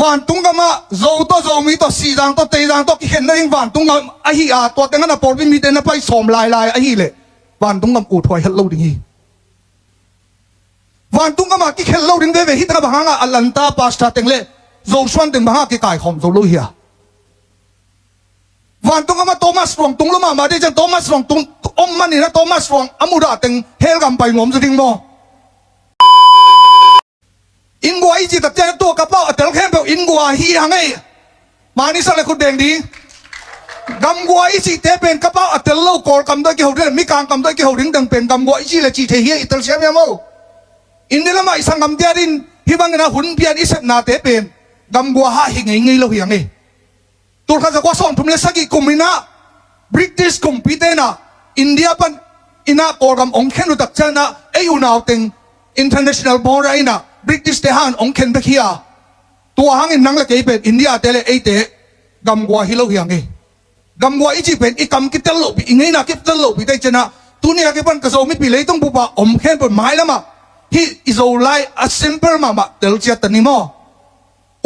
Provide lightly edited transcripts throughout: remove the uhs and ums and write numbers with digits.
วันตุงก็มาโจโจมีตัวสีดังตัวเตดังตัวเห็นได้ยังวันตุงก็ไอ้ฮีตัวแต่งั้นปอดมีเดินไปสมลายไอ้ฮีเลยวันตุงก็อุดถอยฮัลโหลดิ้งฮีวันตุงก็มาที่ฮัลโหลดิ้งเว่ฮิตกับบังอ่ะอัลลันตาพาสตาเต็งเล่โจชวนเต็งบังอ่ะที่กายขมโจลุยอ่ะวันตุงก็มาโทมัสรองตุงลุมาได้จังโทมัสรองตุงมันนี่นะโทมัสรองอามูดาเต็งเฮลกัมไปงมจะดิ้งบ่อินกัวอีจิตเจนตัวกระเป๋าแต่ละแค่แบบอินกัวฮีฮังไงมานี่สักเลยคุณเด้งดีกำกัวอีจิตเป็นกระเป๋าแต่ละโลกอลกำด้วยเกี่ยวเรื่องมีการกำด้วยเกี่ยวเรื่องดังเป็นกำกัวอีจิเลยจีเทียอิตาเลียนยังมั้งอินเดียละไม่สังกำเดียดินฮิบังนะหุ่นเปียนอิสนาเตเป็นกำกัวหาหิงไงเราหิงไงตัวข้าจะว่าส่งทุ่มเลสกิกุมินะบริติชกุมพิเตนะอินเดียปันอินะกอลกำองค์แค่นุตักเจนะเอยูนาวเต็ง international bond ไรนะบริติชเตหันองค์เข็นไปขี้ยตัวหางอินนังละเกยเป็นอินเดียเตเลเอเตกำกัวฮิโลหิงไงกำกัวอีจีเป็นอีกำกิตลบอีไงนะกิตลบอีได้เจนะตัวนี้ก็เป็นกระโจมไม่ปีเลยต้องบุปผาองค์เข็นเป็นไม้แล้วมาที่อิโซไลอัสซิมเปิลมาเดลเจียตันนิโม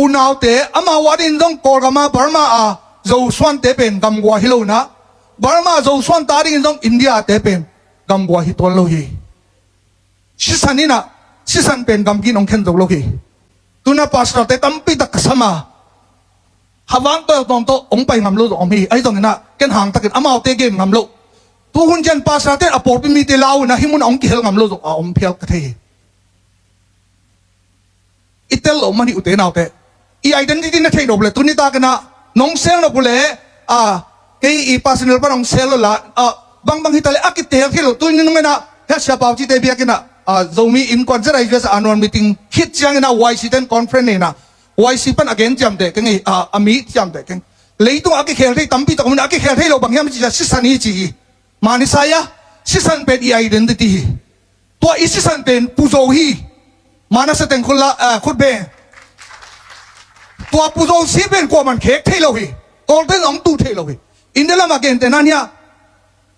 อุณาวเตอามาวัดินต้องกอลกามาบาร์มาโจสวนเตเป็นกำกัวฮิโลนะบาร์มาโจสวนตาดินต้องอินเดียเตเป็นกำกัวฮิตัวโลหิชิสันนี่นะสิสันเป็นกำกินองเข็นตัวโลกีตัวน่ะพาสต์เตตั้มปีตักสมาฮาวันตัวตรงโตองไปงำลูกองมีไอ้ตรงนี้นะเกันห่างตะกินอามาเตเกมงำลูกตัวหุ่นจันพาสต์เตอปอร์ปิมีเตลาวนะฮิมุนองกิเฮลงำลูกองเพียลกะเทอิเตลอมันนี่อุเตนาวเตอีไอเดนติตี้นะเทโดบเลตัวนี้ตากันนะน้องเซลนะบุเล่เกย์อีพาสเนลปะน้องเซลละบางฮิตาเลอากิเตลที่ลูกตัวนี้นึงนะเฮชาปาวจิเตเบียกันนะzomi in concert I guess annual meeting hit jang na YC ten conference na YC pan again jam de keng ami jam de keng leitung aki khel thei tampi to aki khel thei lo bang yam chi sisan hi chi mani saya sisan pe I identity to I sisan pen puzo hi mana sa ten khula khut be to puzo si pen ko man khek thei lo hi tol ten ong tu thei lo hi indela ma gen ten ania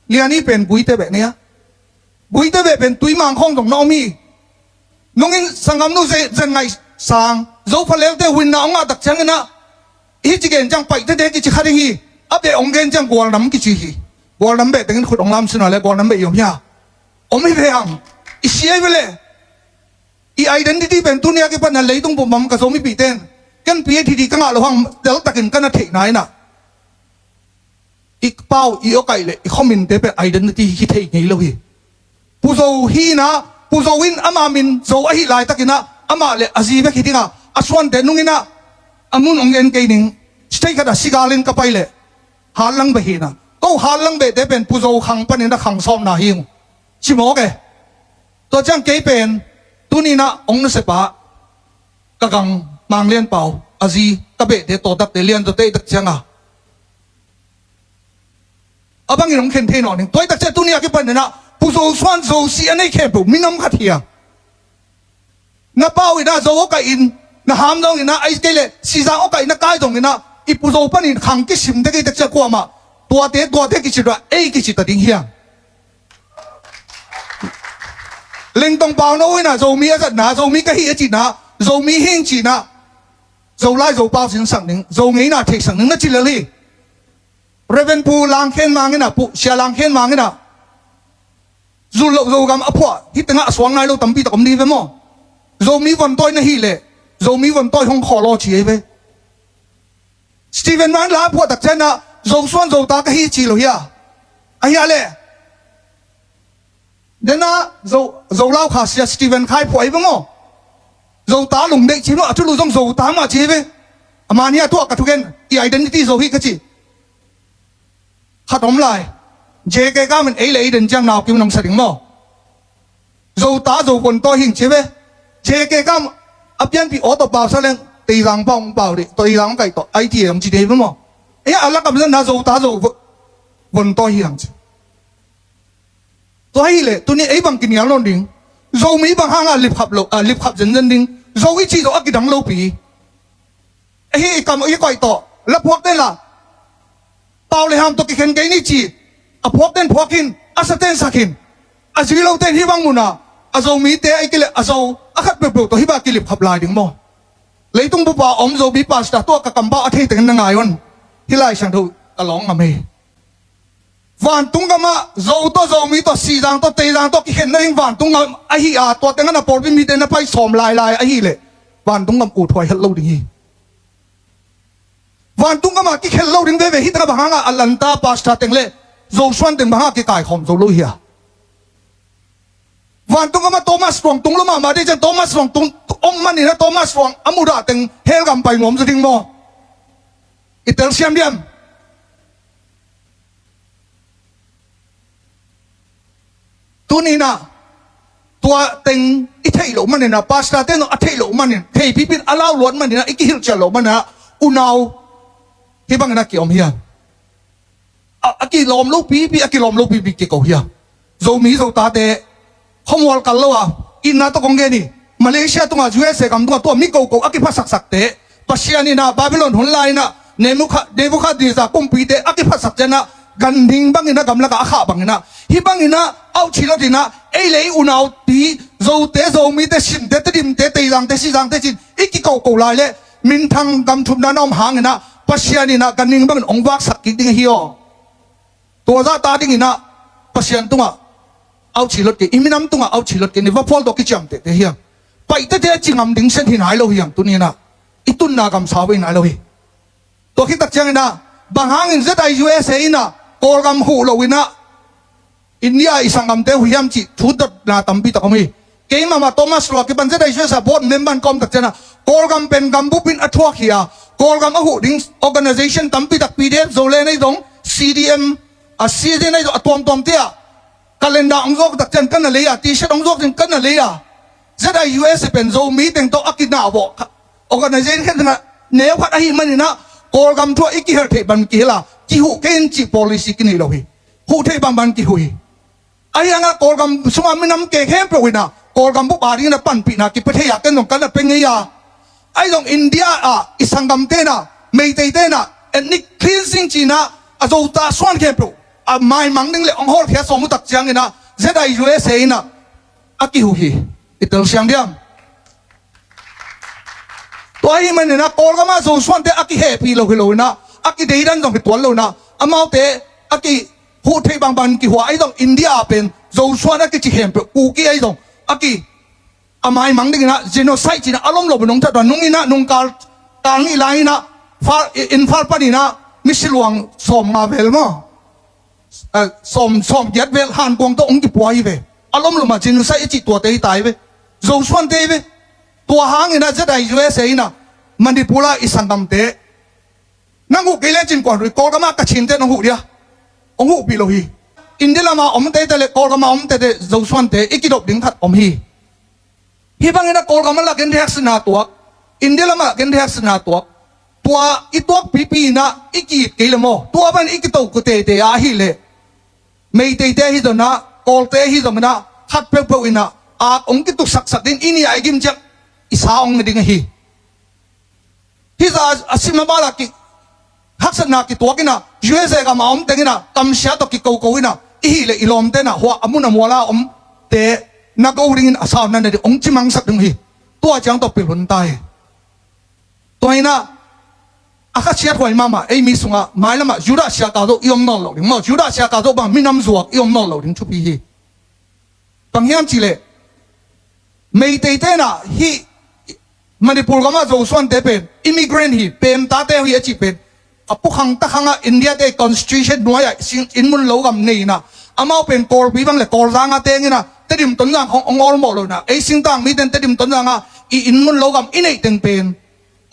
liani pen bui te be neบุยเตเบเป็นตุยมังคงตรงน้องมีน้องอินสังคมนู้นจะไงสังโจพเลเตวินน้องอาตักเชงนะอีจิเกนจังไปเตเด็กกิจขัดฮีอับเดองเกนจังกวลน้ำกิจฮีกวลน้ำเบแต่งขุดองลำสินะเลยกวลน้ำเบยมยาอไม่เพียงอีเสียไปเลยอีไอเดนติตี้เป็นตัวเนี้ยก็เป็นอะไรต้องผมกับโจมีปีเต้นกันปีที่ดีกันอะไรห้องเดี๋ยวตะกินกันน่ะเทไหนน่ะอีกเป้าอีโอไก่เลยอีคอมมินเตเป็นไอเดนติตี้ที่เทไงเลยผู้โจฮีนะผู้โจวินอามามินโจอหิลายตะกินะอามาเลอาจีเวคิดิงะอาสวนเดนุงินะอามุนองเงินเกนิงสเตย์กันสิกาลินกับไปเลยฮาลังเบหินะก็ฮาลังเบเดเป็นผู้โจขังปนินะขังซ้อมนาฮิงชิโมเกตัวจังเกเป็นตัวนี้นะองนุสปะกะกังมังเลียนเป่าอาจีกะเบเดโตดักเดเลียนตัวเตยตักจังอ่ะอาบังยินองเข็นเทนอนิงตัวตักเจตัวนี้ก็เป็นนะผู้โจสวนโจสีอันนี้แค่ปุ๊มินำขัดเทียน้าเป้าอีน่าโจโอไกอินน้าหามดองอีน่าไอ้เกลสีจางโอไกน่าไกดองอีน่าอีผู้โจปันอีขังกิชิมเด็กเด็กจะกลัวมาตัวเด็กกิชิดว่าเอ้กิชิตดิ้งเฮียเล่งตรงเป้าโน้ยน่าโจมีอะไรน่าโจมีกะฮีจีน่าโจมีหิ้งจีน่าโจไล่โจเป้าสินสังหนึ่งโจงี้น่าเทสังหนึ่งน่าจิเลลี่เรเวนปูลังเข็นมังน่ะปูเชียลังเข็นมังน่ะdù lộ dù gam ấp hoa hít tiếng ngã xuống này lâu tầm pi tầm đi với mò dù mi vần tôi nó hỉ lệ dù mi vần tôi không khó lo chỉ ấy về Steven Van lá hoa đặc chân à dù xuân dù ta cái hi chỉ rồi à ai à lệ đến na dù lao khả sĩ Steven khai phổi với mò dù ta lùng đệ chỉ nó chút lù trong dù ta mà chỉ về mà nia thuốc cả thu gen identity dù hi cái gì khát ống lại chế cái cá mình ấy lấy đến trang nào kêu nông sản mỏ dầu tá dầu quần to hình chế về chế cái cá ấp nhân bị ô tô bảo sao lên tây răng bong bảo đi tây răng cái to ai thì làm gì đấy với mỏ ấy à là cầm dân là dầu tá dầu quần to hình tôi hay lệ tôi nghĩ ấy bằng kinh nghiệm luôn đỉnh dầu mỹ bằng hang lip hấp dần đỉnh dầu ít chỉ dầu cái đắng lâu bì ấy cầm ấy quậy to lấp hoặc tên là tao lấy ham tôi cái khen cái này chỉ a phok ten phokin a saten sakin a zilo ten hi bang muna a zo mi te ai kile a zo a khat pe to hi ba kilip khap lai ding mo lấy tung bùa om zo bi pas ta to ka kamba a thei teng na ngayon hilai sang thu along ame van tung kama zo to zo mi to si jang to te jang to ki hen na ing van tung a hi a to teng na por bi mi te na pai som lai lai a hi le van tung kam u thoi hel lo ding hi van tung kama ki hel lo ding ve ve hi ta banga alanta pas ta teng le zo swan teng banga ki kai khom zo lo hi van tung kama Thomas Wong tung lo ma de jan Thomas Wong tung om man ni na Thomas Wong amura teng hel gam pai ngom zo ding mo itel siam diam tu ni na tua teng i thei lo man ni na pasta te no a thei lo man ni thei pi pin alau lot man ni na iki hil cha lo man na unau hi bang na ki om hian a ki lom lo pi pi a ki lom lo pi pi ki ko hian zo mi zo ta te homwal kal lo a in na to kong ge ni Malaysia tu nga USA kam tu nga to mi ko ko a ki phasak sak te Persia ni na Babylon hun lai na Nebuchadnezzar kumpi te a ki phasak jana gan ding bang ina gam la ka kha bang ina hi bang ina au chilo dina ei lei unau ti zo te zo mi te sim te dim te te lang te si lang te chin iki ko ko lai le min thang gam thum na nom hang ina Persia ni na gan ding bang ong wak sak ki ding hi o to za ta ding ina Persia tu nga au chilot ke iminam tu nga au chilot ke ni va phol do ki cham te hiam pai te chingam ding sen hin hai lo hiam tu ni na itun na gam sawi na lo hi to khi tak chang na banghang in zai USA na kol gam hu lo ina India isang gam te hiam chi thu dot na tampi ta komi ke ma Thomas lo ki ban zai USA board member kom tak chana kol gam pen gam bu pin athwa khia kol gam hu ding organization tampi tak PDF zo le nei dong CDM a CDM nei atom tom te calendar ang zok tak chan kan na le ya t-shirt ang zok kan na le ya zai US pen zo meeting to akina bo organization na ne phat a hi man na kol gam thua iki her the ban ki la ki hu ken chi policy ki ni lo hi hu the ban ki hui ai anga kol gam suma minam ke khem pro wina kol gam bu bari na pan pi na ki pathe ya ken nong kan na pen ya ai dong India a isangam te na mei te te na ethnic cleansing chi na azo ta swan ke pro a mai mang ding le ong hol khe so mu tak chang ina zai USA na aki hu hi itel siang diam to ai man na kol gam ma zo swan te aki happy lo na aki dei dan dong tuan lo na amau te aki hu thei bang ban ki hua ai dong India pen zo swan aki chi hem pro ku ki ai dong aki amai mang ding na genocide chi na alom lo bonong ta don nung ina nung kal tang i lai na far in far pa ni na misiluang som ma vel mo som yat vel han kong to ong ki puai ve alom lo ma genocide chi to te tai ve zo swan te ve to hang ina zai USA na Manipula isangam te nangu kailan chin kon ko kama ka chin te nangu dia ong pi lo hi indela ma om te le ko kama om te zo swan te ikidop ding khat om hi hi bang ina ko kama la ken reaction na to indela ma ken reaction na to tua itok pipi na iki keilamo tua ban ikito ku te a hi le mei te hi do na kol te hi do na khat pe pe ina a ong ki tu sak din ini ai gim jak isa ong ding hi hiza asima bala ki haksan na ki to kina USA ka ma om te kina kam sha to ki ko ina i le ilom te na hwa amuna mola om te na go ring asa na de ong chimang sak ding hi to chang to pilun tai to ina aka chia thoi mama ei mi sunga mai lama jura sha ka do yom no lo ding mo jura sha ka do ba minam zuak yom no lo ding chu pi hi pangyam chi le mei te na hi Manipur kama zo swan te pen immigrant hi pem ta te hi achi pen apu khang ta khanga India te constitution noya in mun lo gam nei na amao pen kor bi bang le kor zanga te ngina te dim ton yang ong ol mo lo na ei sing tang mi ten te dim ton yang i in mun lo gam inei teng pen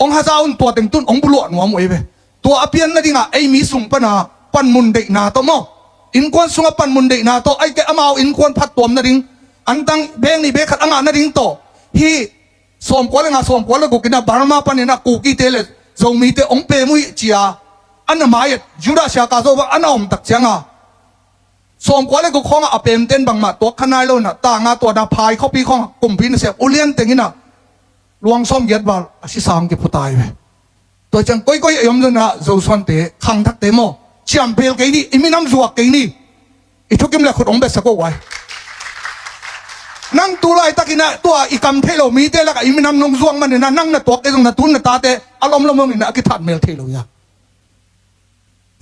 ong ha zaun to teng tun ong buluat ngom oi ve to apian na dinga ei mi sung pa na pan mun de na to mo in kon sunga pan mun de na to ai ke amao in kon phat tom na ding antang beng ni be khat anga na ding to hi som ko nga som ko ko kina Burma panina kuki tele zo mi te ong pe mui chia an mai jura sha ka zo ba anom tak changa som ko ko khong a pem ten bang ma to khanai lo na ta nga to da phai khopi khong kum pin se ulian tengina luang som yet bal asi sang ke putai ve to chang koi yom na zo swan te khang thak te mo chiam pel ke ni iminam zuak ke ni ithukim la khut ong be sa ko wai นั่งตัวไรตะกินะตัวอีกำเทโลมีเตละกับอีมินำนงซวงมันเนี่ยนั่งนะตัวเกตงนะทุนนะตาเตอารมณ์ลมนี่นะกิทัดเมลเทโลยา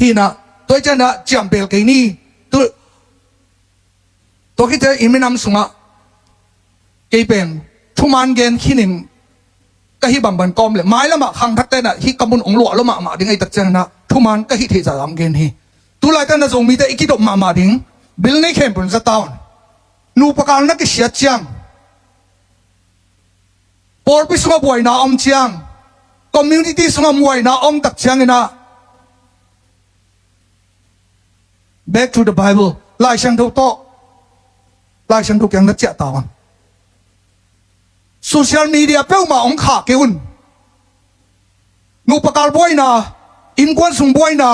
ฮีนะตัวเจ้านะจำเบลกินี่ตัวคิดจะอีมินำสุงะเกยเป็นทุมันเกนขี้นิมก็ฮิบังบันกอมเลยไม้ละมาขังทักเตนะฮิกำบุญองหลวงละมาดิ้งไอตักเจนะทุมันก็ฮิเทจารามเกนฮีตัวไรแต่นะทรงมีแต่อีกิดอกมาดิ้งบิลในเข้มปุ่นจะตาวนูประการนักเสียจังปอร์พิสงบวยนาอมจังคอมมูนิตี้สงบวยนาอมตักจังนะ back to the Bible ไล่ช่างทุกโตไล่ช่างทุกอย่างนักเจ้าตาวโซเชียลมีเดียเป้ามาองขาเกวนนูประการบวยนาอินควันสุงบวยนา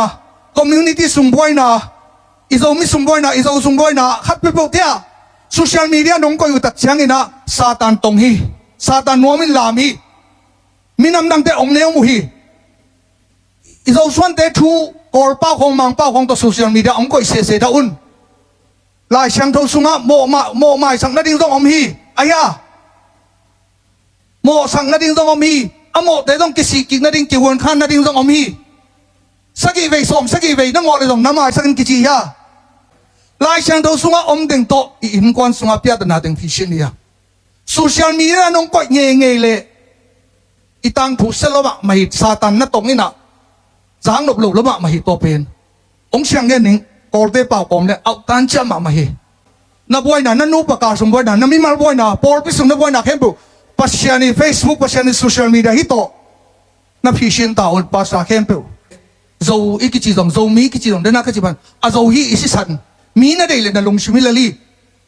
คอมมูนิตี้สุงบวยนาอิโซมิสุงบวยนาอิโซสุงบวยนาขัดไปพวกเดียโซเชียลมีเดียน้องก็อยู่ตักจังนะซาตานตรงฮีซาตานนัวมินลามีมินำดังแต่องเนียวมุฮีอิโซส่วนแต่ทูกอลป้าของมังป้าของตัวโซเชียลมีเดียองก็เสียดาอุนลายช่างทงสุงะโมมาสังนัดดิ้งต้องอมฮีอายาโมสังนัดดิ้งต้องอมฮีอโมแต่ต้องกิสิกินัดดิ้งกิวนขันนัดดิ้งต้องอมฮีสักกี่เวสอมสักกี่เวนั่งอเลยต้องน้ำมาสักกิจิยาลายช่างทงสุงะอมดึงโตอินควันสุงะเปียดนาดึงฟิชินียโซเชียลมีเดียน้องก็เงี้ยเลยอีตังผู้เสลบะมาหิซาตันนั่นตรงนี้นะจางหลบละมาหิตัวเป็นองค์เชียงเงี้ยหนึ่งกอลเตป่ากอมเนี่ยเอาตันเชื่อมาหินับไว้นะนั่นนูประกาศสมไว้นะนั่นมีมาไว้นะพอพิสูจน์นับไว้นะเข้มบุปัจจัยใน Facebook ปัจจัยในโซเชียลมีเดียฮิโตนับพิชิตตาอุปัสสาเข้มบุโจอีกจีดงโจมีกิจีดงเดินนักจีบันอาโจฮีอิสิสันมีน่ะเดี๋ยวเลยนะลงชิมิลลี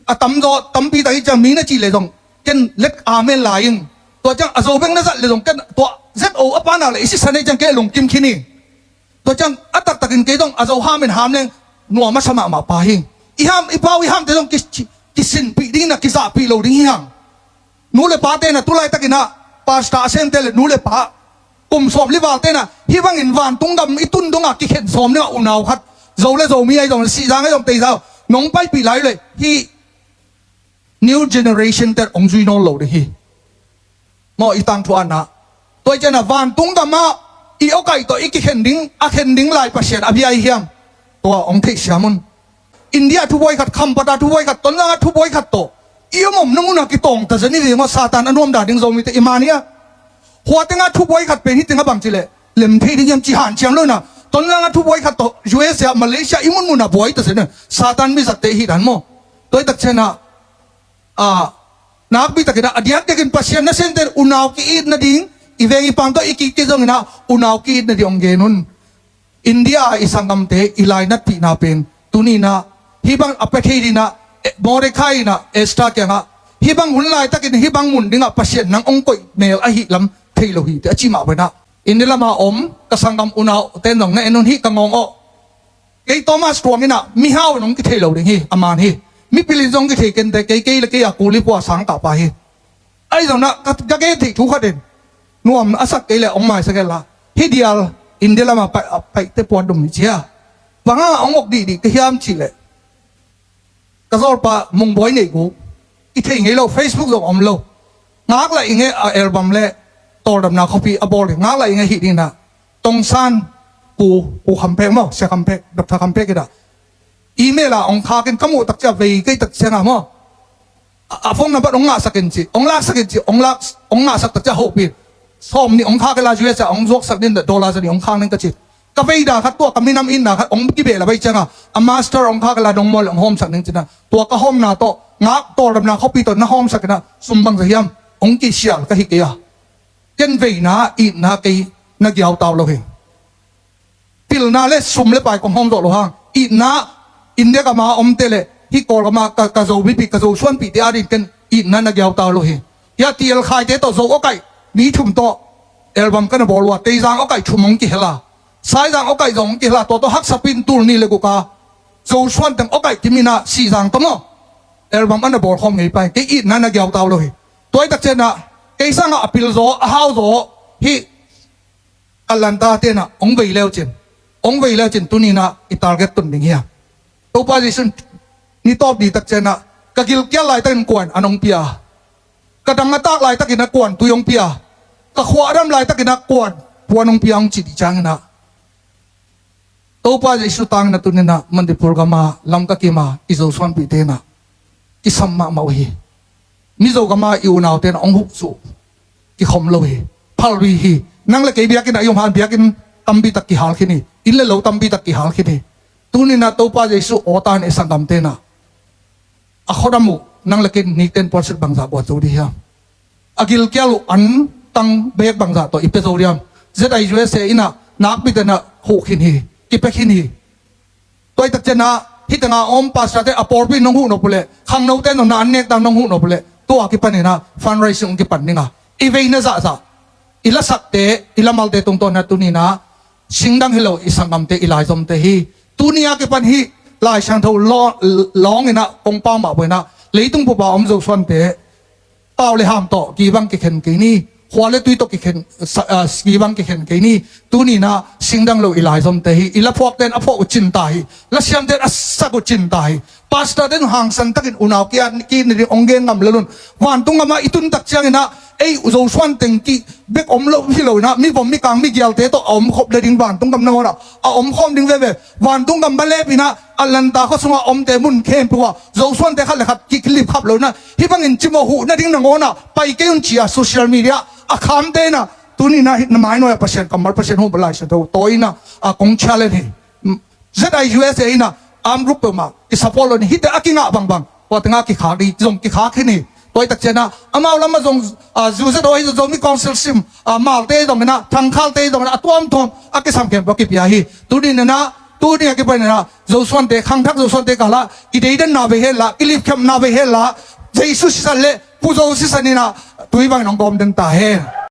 อะตั้มปีตาฮิจะมีน่ะจีเลยดงกันเล็กอาเมนลายงตัวจังอาโจเบงนั่นสัตเลยดงกันตัวเซตโออปานาเลยอิสิสันนี่จังแกลงกิมคินีตัวจังอัตตักกินเกดงอาโจฮามินฮามเลงนัวมาสมามาปาหิงอีฮามอีปาวิฮามเดดงกิสินปีดิ้งนะกิซาปีโลดิ้งยังนูเลปาเตนะตุไลตะกินะปาสตาเซนเตเลนูเลปากุมสอบลิวาเตนะฮิวังอินวานตุงดำอีตุนดงอ่ะกิเข็นสอมเนี่ยอุณาวคัดโจเลโจมีไอ้ดงสีจางไอ้ดงเตยเจ้าน้องไปปีไหลเลยฮี new generation แต่องจุยนองโลดฮีมออีตังทวานะตัวเจนะวานตุงดำมาอีโอไก่ตัวอีกิเข็นดิ้งอะเข็นดิ้งลายประเสริฐอภิไอเฮียมตัวองเทชามุนอินเดียทุบวยขัดคำปดาทุบวยขัดต้นละทุบวยขัดโตอีมอมนุ่งนักกิตงแต่จะนี่เรียกว่าซาตานอันรวมด่าดิ้งโจมีแต่อิมานียหัวเต็งทุบวยขัดเป็นที่เต็งบังจิเลเล่มเทที่ยังจีหันเชียงเลยนะต้นละทุบวยขัดโตยูเอสมาเลเซียอิมุนมุนบวยแต่เสนซาตานมีสัตย์เตหิดันโมตัวตักเชนะนักบิตกินะอดีตเด็กินปัสเซียนนั่นเซนเตอร์อุณาวกีอิดนั่นดิ้งอีเวงีปังตัวอีกิจงนะอุณาวกีอิดนั่นดิ้งเกนุนอินเดียอิสังกัมเตอิไลนัดปีนาเป็นตุนีนะฮิบังอเปเทดีนะโมเรคายนะเอสตาเกงะฮิบังหุ่นไลตะกินฮิบังมุนดิ้งปัสเซียนนังองค์กอยเมลอหิลำเทโลหิตอจิมาเวนะอินเดียละมาอมกสังกัมอุณาวเต้นตรงนั้นเอ็นนฮิกังงอไอโตมาสตรวงนี่นะมิฮาวน้องกิเทโลดิ้งฮิอามันฮิมิปิลินจงกิเทกันแต่เกย์ละเกย์กูลิปัวสังกาไปฮิไอ้ตรงนั้นก็เกย์ที่ทุกขัดเด่นนวมอาศักเกย์ละองค์ใหม่สักเกละฮิเดียลอินเดียละมาไปเตปวดดมเชียบางอ่ะองค์ดีก็ยามชิเลก็สอบปะมงบอยเนี่ยกูอีเทงให้เรา Facebook ส่งอมเรางักละอีเงี้ยอัลบั้มเล่ตัวดำนาคอปีอบอลงักละอีเงี้ยฮิตนี่นะตรงซันกูคำเพลงมั้งเสียคำเพลงดับทาคำเพลงกันอีเมลละองค์ข้ากันขโมยตักจะไปก็ตักเสียงอ่ะมั้งฟงนั้นบัดองค์งาสักกินจีองค์ลากสักกินจีองค์งาสักตักจะหกปีซ้อมนี่องค์ข้ากันลาจูเอสองค์ยกสักนิดโดลาจะนี่องค์ข้านั่นก็จีก็ไปด่าขัดตัวกับมีน้ำอินนะขัดองค์กิเบลไปจังอ่ะมาสเตอร์องค์ข้ากันลาดงมอลองโฮมสักนิดจีนะตัวก็โฮมนาโตงักตัวดำนาเขาปีตัวน้าโฮมสักนะสมบังเสียมองค์กิเชียลก็ฮิกเกียเจนเวนะอินนะกีนักยาวตาวเราเองพิลนาเลสมเลไปของโฮมตัวเราห่างอินนะอินเดียก็มาอมเตเลที่กอลก็มากระโจวิปิกระโจชวนปีเดียดิกันอินนะนักยาวตาวเราเองยาตีเอลขายเตตัวโจโอไก่มีชุมโตเอลบัมกันบอกว่าเตยจางโอไก่ชุมองกิเฮล่าสายจางโอไก่จงกิเฮล่าตัวฮักสปินตูนี่เลยกูกาโจชวนตั้งโอไก่ที่มีน่ะสีจางตั้งเนาะเอลบัมอันนั้นบอกคอมไงไปที่อินนะนักยาวตาวเราเองตัวไอ้ตักเจนะเกสังอภิลโซฮาวโซฮีอัลลันตาเตนะองเวเลวจินองเวเลวจินตุนีนะอิตาร์เกตุนดิ่งเฮียตัวปาจิสุนนี่ตอบดีตักเจนะ กะกิลเกียลายตะกินกวนอนงเปียกะดังตากลายตะกินกวนตุยงเปียกะขวารำลายตะกินกวนพวนงเปียงจิตจังนะตัวป้าจะสุตังนะตุนนะมันดิโปรแกรมมาลำกะกิมาอิโซสวนปีเตนะกิสัมมามาวีมิโซกามาอิวนาวเตนะองหุสุกิขมโลวีพัลวีฮีนั่งเลยเกบียกินอายุพันบียกินตัมบีตะกิหาลขินีอินเลโลตัมบีตะกิหาลขินีตุนนะตัวป้าจะสุโอตานเอสังกัมเตนะอะขอดามุนั่งเลยกินนิเตนปอร์สิบังซาบวชจูดีฮะอากิลเกียลุอันตังเบกบังซาตัวอิเปโซเรียมเซตไอยูเอสเออินะนักบิดนะหูขินีกิเปขินีตัวตักเจนะที่ตั้งอมปัสสาวะอปอร์บินงหูนบุเลขังนกเต้นนานเนกตังนงหูนบุเลตัวกิปันนี่นะฟันไรซิงกิปันนี่นะอีเวนต์ซะอิลาสักเตอิลามัลเตตรงตัวนั้นตุนีนะสิงดังฮิโลอิสังกัมเตอิลายซอมเตฮีตุนียกิปันฮีลายช่างเท่าล้องนะกงป้ามาเวนะเลยตุงปูบ่าวอมจุสวนเตเป้าเลยห้ามต่อกีบังกิเข็นกีนี่หัวเลยตุยตกิเข็นกีบังกิเข็นกีนี่ตุนีนะสิงดังโลอิลายซอมเตฮีอิลาพวกเต้นอพวกจินตายและเสียงเต้นอัศกุจินตายพาสต้าเต้นห่างสันตักินอุณาวกีนกีนี่องเกนงำเลลุนวันตุงมาอิตุนตักเชียงนะไอ้อุโจสวนตึงกีเบกอมโลพี่โลนะมีผมมีกลางมีเกียวเตะตัวอมขบเลยดิ้งวันตุงกำนวนะอมขมดิ้งเว่วันตุงกำบัลเล่ปีนะอัลลันตาเขาสงอมเตมุนเข้มปัวโจสวนเตะขัดเลยขัดกิคลิปขับเลยนะที่บังอินจิโมหูนะดิ้งนงนะไปเกี่ยนจีอาโซเชียลมีเดียอาคามเตนะตัวนี้นะนายน้อยเปอร์เซ็นต์กัมมัลเปอร์เซ็นต์หัวบลายเสตัวตัวนี้นะกงชาเลนห์ZIUSAนะอามรูปเปมาอิสปอลนี่ฮิตอากิงะบังว่าตั้งอากิขาดีจงกิขาขึ้นนี่ตัวตักเจนะอามาลำมาจงจูเซตัวจงมีคอนเซิลซิมมาลเตยตรงนั้นทางข้าวเตยตรงนั้นตัวมทอมอากิสัมเกมบอกกิปยาฮีตัวนี้นะตัวนี้กิปเนี่ยนะจูสวนเตขังทักจูสวนเตกาละกิเดย์เดนนาเวเฮละกิลิฟเคมนาเวเฮละเจสุสิสันเล่ผู้จูสิสันนี่นะตัวอีบังน้องกอมเดินตาเฮ